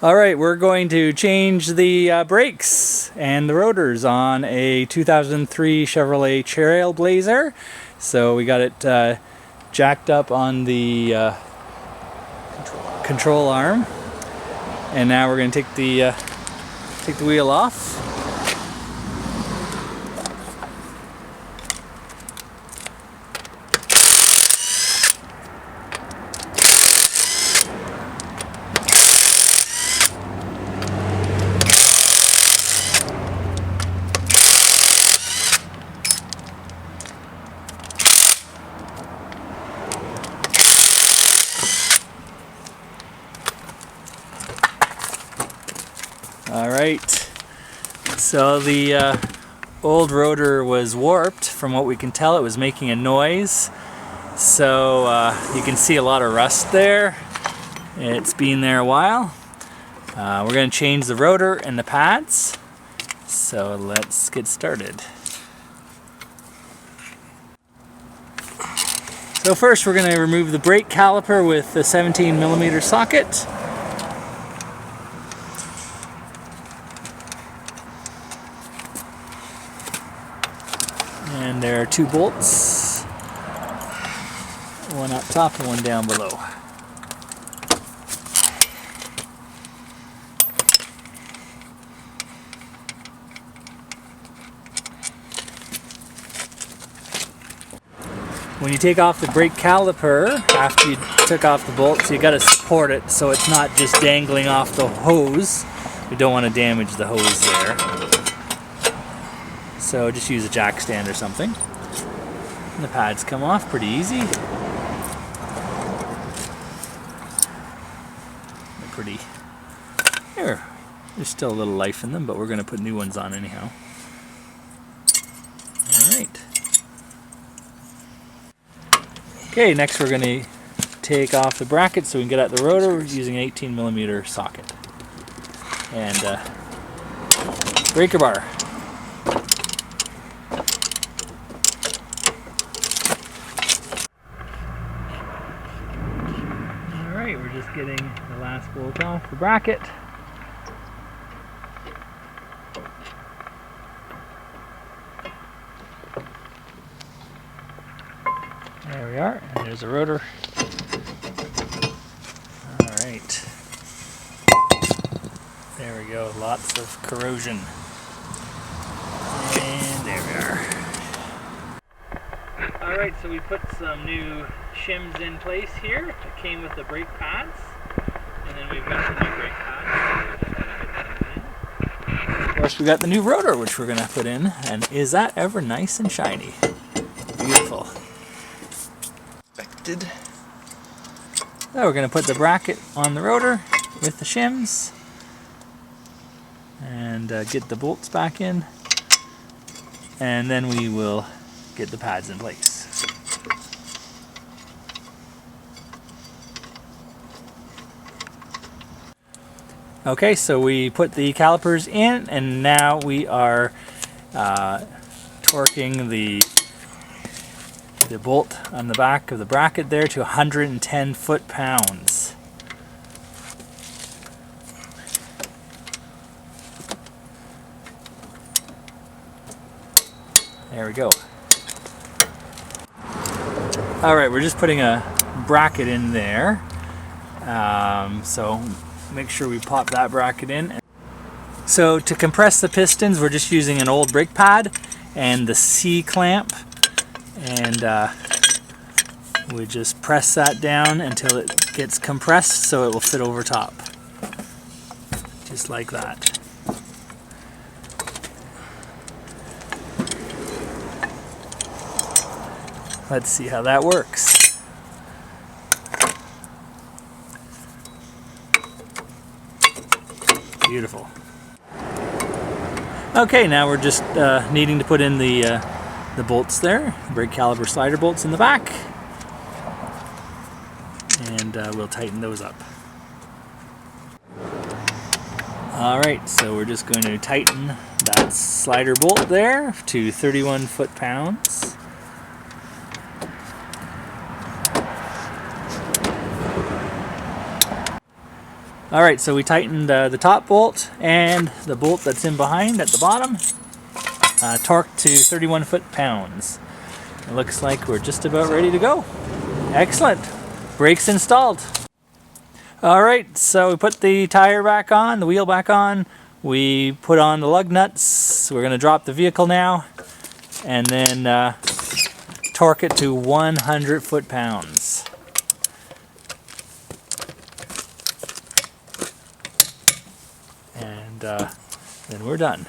Alright, we're going to change the brakes and the rotors on a 2003 Chevrolet Trailblazer. So we got it jacked up on the control arm, and now we're going to take the wheel off. Alright, so the old rotor was warped. From what we can tell, it was making a noise. So you can see a lot of rust there. It's been there a while. We're going to change the rotor and the pads. So let's get started. So first we're going to remove the brake caliper with the 17mm socket. And there are two bolts, one up top and one down below. When you take off the brake caliper, after you took off the bolts, you got to support it so it's not just dangling off the hose. We don't want to damage the hose there. So just use a jack stand or something. And the pads come off pretty easy. They're pretty. There's still a little life in them, but we're going to put new ones on anyhow. Alright. Okay, next we're going to take off the bracket so we can get at the rotor using an 18mm socket. And breaker bar. Alright, we're just getting the last bolt off the bracket. There we are, and there's a rotor. Alright. There we go, lots of corrosion. And there we are. Alright, so we put some new shims in place here. It came with the brake pads. And then we've got the new brake pads. Of course, we got the new rotor, which we're going to put in. And is that ever nice and shiny? Beautiful. Now we're going to put the bracket on the rotor with the shims and get the bolts back in, and then we will get the pads in place. Okay, so we put the calipers in, and now we are torquing the bolt on the back of the bracket there to 110 foot-pounds. There we go. Alright, we're just putting a bracket in there. So make sure we pop that bracket in. So to compress the pistons, we're just using an old brake pad and the C-clamp. And we just press that down until it gets compressed so it will fit over top. Just like that. Let's see how that works. Beautiful. Okay, now we're just needing to put in the bolts there, brake caliper slider bolts in the back, and we'll tighten those up. Alright, so we're just going to tighten that slider bolt there to 31 foot-pounds. All right, so we tightened the top bolt and the bolt that's in behind at the bottom. Torqued to 31 foot-pounds. It looks like we're just about ready to go. Excellent. Brakes installed. All right, so we put the tire back on, the wheel back on. We put on the lug nuts. We're going to drop the vehicle now and then torque it to 100 foot-pounds. And then we're done.